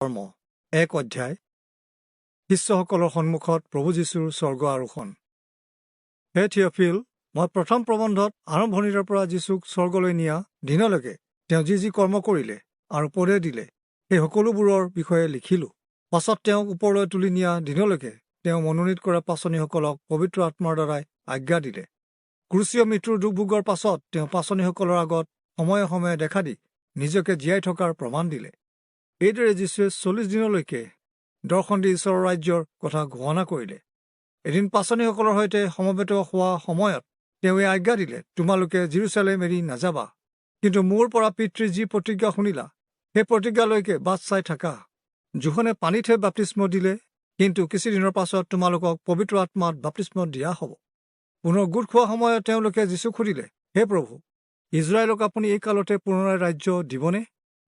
কৰ্ম 1 অধ্যায় শিষ্যসকলৰ সন্মুখত প্ৰভু যীশুৰ স্বৰ্গ আৰোহণ। হে থিয়ফিল, মই প্ৰথম প্ৰবন্ধত আৰম্ভণিৰ পৰা যীশুক স্বৰ্গলৈ নিয়া দিনলৈকে তেওঁ যি কৰ্ম কৰিলে আৰু উপদেশ দিলে সেই সকলোবোৰৰ বিষয়ে লিখিলোঁ। পাছত তেওঁক ওপৰলৈ তুলি নিয়া দিনলৈকে তেওঁ মনোনীত কৰা পাচনীসকলক পবিত্ৰ আত্মাৰ দ্বাৰাই আজ্ঞা দিলে। ক্ৰুচীয় মৃত্যুৰ দুখভোগৰ পাছত তেওঁ পাচনীসকলৰ আগত সময়ে সময়ে দেখা দি নিজকে জীয়াই থকাৰ প্ৰমাণ দিলে। এইদৰে যীশুৱে 40 দিনলৈকে দৰ্শন দি ঈশ্বৰৰ ৰাজ্যৰ কথা ঘোষণা কৰিলে। এদিন পাচনীসকলৰ সৈতে সমবেত হোৱা সময়ত তেওঁ এই আজ্ঞা দিলে, তোমালোকে জেৰুচালেম এৰি নাযাবা, কিন্তু মোৰ পৰা পিতৃৰ যি প্ৰতিজ্ঞা শুনিলা সেই প্ৰতিজ্ঞালৈকে বাট চাই থাকা। যোহনে পানীতহে বাপ্তিস্ম দিলে, কিন্তু কিছুদিনৰ পাছত তোমালোকক পবিত্ৰ আত্মাত বাপ্তিস্ম দিয়া হ'ব। পুনৰ গোট খোৱা সময়ত তেওঁলোকে যীচুক সুধিলে, হে প্ৰভু, ইজৰাইলক আপুনি এই কালতে পুনৰাই ৰাজ্য দিবনে?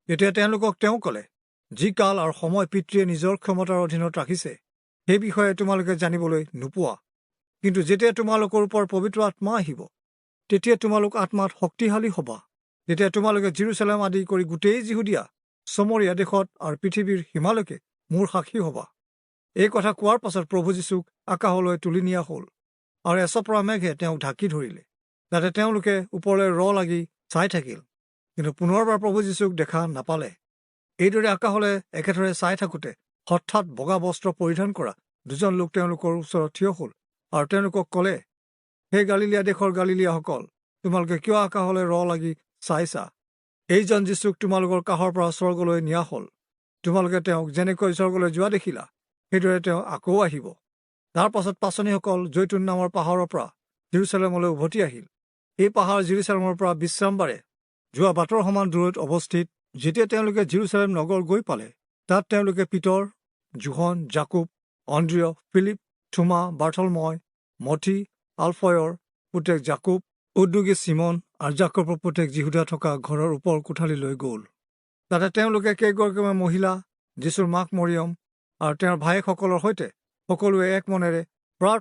তেতিয়া তেওঁলোকক তেওঁ ক'লে, যি কাল আৰু সময় পিতৃয়ে নিজৰ ক্ষমতাৰ অধীনত ৰাখিছে সেই বিষয়ে তোমালোকে জানিবলৈ নোপোৱা, কিন্তু যেতিয়া তোমালোকৰ ওপৰত পবিত্ৰ আত্মা আহিব তেতিয়া তোমালোক আত্মাত শক্তিশালী হ'বা। তেতিয়া তোমালোকে জেৰুচালেম আদি কৰি গোটেই যিহুদীয়া, চমৰীয়া দেশত আৰু পৃথিৱীৰ সীমালৈকে মোৰ সাক্ষী হ'বা। এই কথা কোৱাৰ পাছত প্ৰভু যীশুক আকাশলৈ তুলি নিয়া হ'ল আৰু এচপৰা মেঘে তেওঁক ঢাকি ধৰিলে, যাতে তেওঁলোকে ওপৰলৈ লাগি চাই থাকিল, কিন্তু পুনৰবাৰ প্ৰভু যীশুক দেখা নাপালে। এইদৰে আকাশলৈ একেথৰে চাই থাকোঁতে হঠাৎ বগা বস্ত্ৰ পৰিধান কৰা দুজন লোক তেওঁলোকৰ ওচৰত থিয় হ'ল আৰু তেওঁলোকক ক'লে, হে গালিলিয়া দেশৰ গালিলিয়াসকল, তোমালোকে কিয় আকাশলৈ লাগি চাইছা? এইজন যীচুক তোমালোকৰ কাষৰ পৰা স্বৰ্গলৈ নিয়া হ'ল। তোমালোকে তেওঁক যেনেকৈ স্বৰ্গলৈ যোৱা দেখিলা সেইদৰে তেওঁ আকৌ আহিব। তাৰ পাছত পাচনীসকল জৈতুন নামৰ পাহাৰৰ পৰা জেৰুচালেমলৈ উভতি আহিল। এই পাহাৰ জেৰুচালেমৰ পৰা বিশ্ৰামবাৰে যোৱা বাটৰ সমান দূৰৈত অৱস্থিত। যেতিয়া তেওঁলোকে জেৰুচালেম নগৰ গৈ পালে, তাত তেওঁলোকে পিতৰ, জোহন, জাকুব, অন্দ্ৰিয়, ফিলিপ, থোমা, বাৰ্থলময়, মঠি, আলফয়ৰ পুতেক জাকুব, উদ্যোগী চিমন আৰু জাকবৰ পুতেক যিহুদা থকা ঘৰৰ ওপৰ কোঠালীলৈ গ'ল। তাতে তেওঁলোকে কেইগৰাকীমান মহিলা, যীচুৰ মাক মৰিয়ম আৰু তেওঁৰ ভায়েকসকলৰ সৈতে সকলোৱে এক মনেৰে প্ৰাৰ্থনা